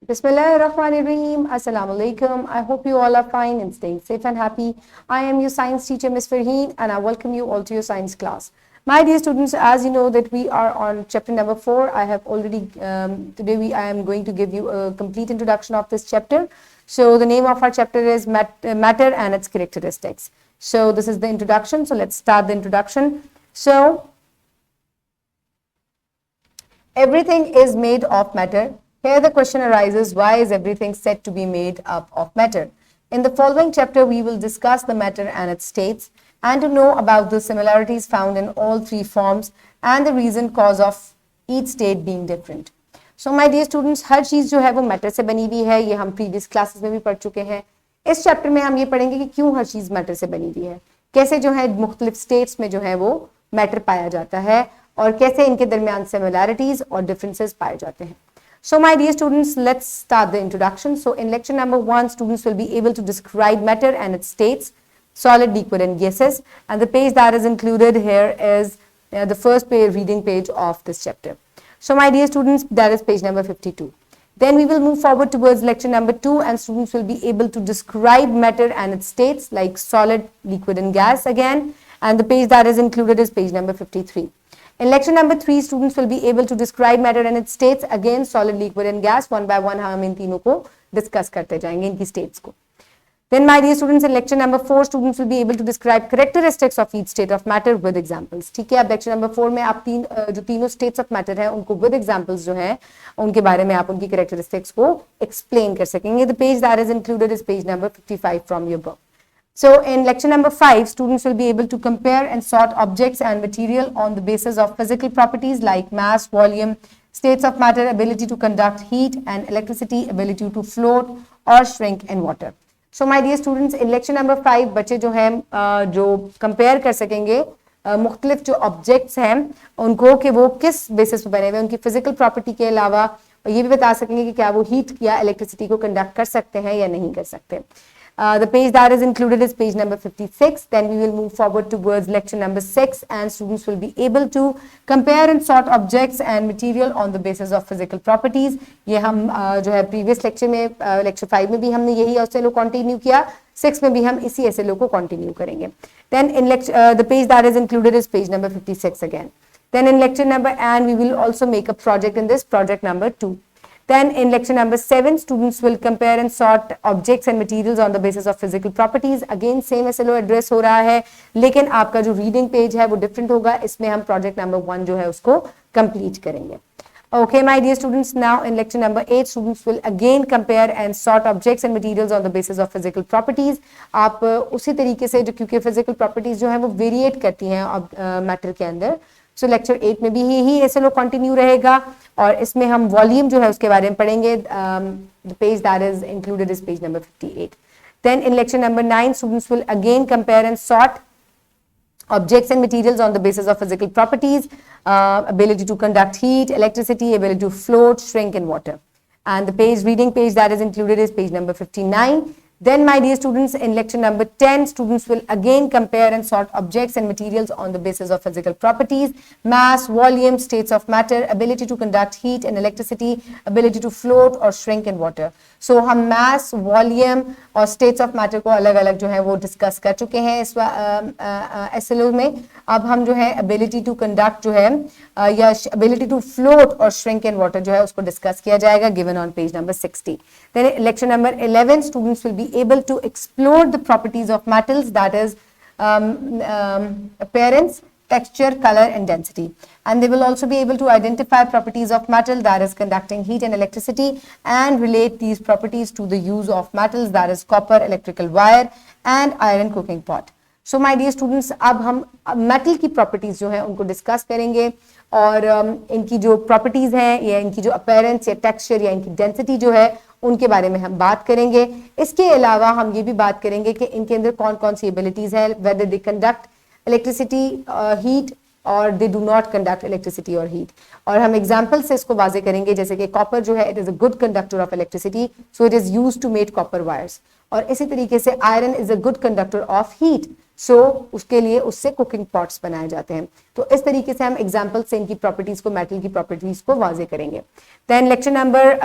Bismillahirrahmanirrahim. Assalamu alaikum. I hope you all are fine and staying safe and happy. I am your science teacher, Ms. Farheen, and I welcome you all to your science class. My dear students, as you know that we are on chapter number 4. I have already, I am going to give you a complete introduction of this chapter. So the name of our chapter is Matter and its Characteristics. So this is the introduction. So let's start the introduction. So everything is made of matter. Here the question arises, why is everything said to be made up of matter? In the following chapter, we will discuss the matter and its states, and to know about the similarities found in all three forms and the reason cause of each state being different. So my dear students, हर चीज जो है वो matter से बनी हुई है, ये हम प्रीवियस क्लासेस में भी पढ़ चुके हैं. इस चैप्टर में हम ये पढ़ेंगे कि क्यों हर चीज मैटर से बनी हुई है, कैसे जो है मुख्तलिफ स्टेट्स में जो है वो मैटर पाया जाता है और कैसे इनके दरमियान सिमिलैरिटीज और डिफरेंसेस पाए जाते हैं. So my dear students, let's start the introduction. So in lecture number 1, students will be able to describe matter and its states, solid, liquid and gases. And the page that is included here is the first reading page of this chapter. So my dear students, that is page number 52. Then we will move forward towards lecture number 2 and students will be able to describe matter and its states like solid, liquid and gas again. And the page that is included is page number 53. In lecture number 3, students will be able to describe matter and its states, again solid, liquid and gas. One by one हम इन तीनों को discuss करते जाएंगे, इनकी states को. Then my dear students, in lecture number 4, students will be able to describe characteristics of each state of matter with examples. ठीक है, अब lecture number 4 में आप जो तीनों states of matter हैं उनको with examples जो हैं उनके बारे में आप उनकी characteristics को explain कर सकेंगे. The page that is included is page number 55 from your book. So in lecture number 5, students will be able to compare and sort objects and material on the basis of physical properties like mass, volume, states of matter, ability to conduct heat and electricity, ability to float or shrink in water. So my dear students, in lecture number 5, बच्चे जो हैं जो compare कर सकेंगे मुख्तलिफ जो objects हैं उनको कि वो किस basis पर बने हुए, उनकी physical property के अलावा ये भी बता सकेंगे कि क्या वो heat या electricity को conduct कर सकते हैं या नहीं कर सकते. The page that is included is page number 56. Then we will move forward towards lecture number 6 and students will be able to compare and sort objects and material on the basis of physical properties. ये हम जो है previous lecture में lecture 5 में भी हमने यही SLO continue किया, 6 में भी हम इसी SLO को continue करेंगे. Then in lecture the page that is included is page number 56 again. Then in lecture number and we will also make a project in this, project number 2. Then in lecture number 7, students will compare and sort objects and materials on the basis of physical properties. Again same SLO address हो रहा है, लेकिन आपका जो reading page है वो different होगा. इसमें हम project number 1 जो है उसको complete करेंगे. Okay, my dear students, now in lecture number 8, students will again compare and sort objects and materials on the basis of physical properties. आप उसी तरीके से जो क्योंकि physical properties जो है वो variate करती हैं matter के अंदर. So lecture 8 में भी यही SLO continue रहेगा और इसमें हम volume जो है उसके बारे में पढ़ेंगे. The page that is included is page number 58. Then in lecture number 9, students will again compare and sort objects and materials on the basis of physical properties, ability to conduct heat, electricity, ability to float, shrink in water. And the reading page that is included is page number 59. Then my dear students, in lecture number 10, students will again compare and sort objects and materials on the basis of physical properties, mass, volume, states of matter, ability to conduct heat and electricity, ability to float or shrink in water. So हम mass, volume और states of matter को अलग अलग जो है वो discuss कर चुके हैं इस SLO में. अब हम जो है ability to conduct जो है या ability to float or shrink in water जो है उसको discuss किया जाएगा given on page number 60. Then lecture number 11, students will be able to explore the properties of metals, that is appearance, texture, color and density. And they will also be able to identify properties of metal, that is conducting heat and electricity, and relate these properties to the use of metals, that is copper, electrical wire and iron cooking pot. So my dear students, अब हम metal की properties जो हैं उनको discuss करेंगे और इनकी जो properties हैं या इनकी जो appearance या texture या इनकी density जो है उनके बारे में हम बात करेंगे. इसके अलावा हम ये भी बात करेंगे कि इनके अंदर कौन कौन सी abilities है, whether they conduct electricity, heat और they do not conduct electricity or heat. और हम example से इसको वाजे करेंगे, जैसे कि copper जो है it is a good conductor of electricity, so it is used to make copper wires. और इसी तरीके से iron is a good conductor of heat, सो उसके लिए उससे कुकिंग पॉट्स बनाए जाते हैं। तो इस तरीके से हम एग्जाम्पल से इनकी प्रॉपर्टीज को, मेटल की प्रॉपर्टीज को वाजे करेंगे। Then lecture number,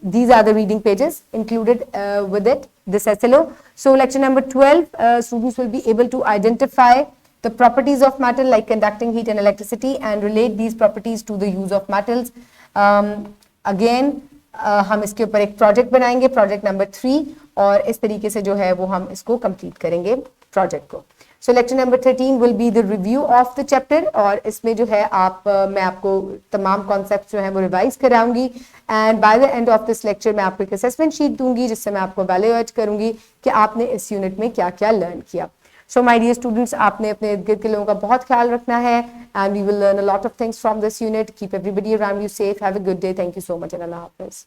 these are the reading pages included with it, this SLO. So lecture number 12, students will be able to identify the properties of metal like conducting heat and electricity and relate these properties to the use of metals. Again, हम इसके ऊपर एक project बनाएंगे, project number 3, और इस तरीके से जो है वो हम इसको कंप्लीट करेंगे प्रोजेक्ट को। सो lecture number 13 will be the review of the chapter, और इसमें जो है मैं आपको तमाम कॉन्सेप्ट जो है वो रिवाइज कराऊंगी, and by the end of this lecture मैं आपको एक असेसमेंट शीट दूंगी जिससे मैं आपको वैल्यूएट करूंगी कि आपने इस यूनिट में क्या क्या लर्न किया। सो माय डियर स्टूडेंट्स, आपने अपने इर्द गिर्द के लोगों का बहुत ख्याल रखना है, and we will learn a lot of things from this unit. Keep everybody around you safe, have a good day, thank you so much, and अल्लाह हाफिज।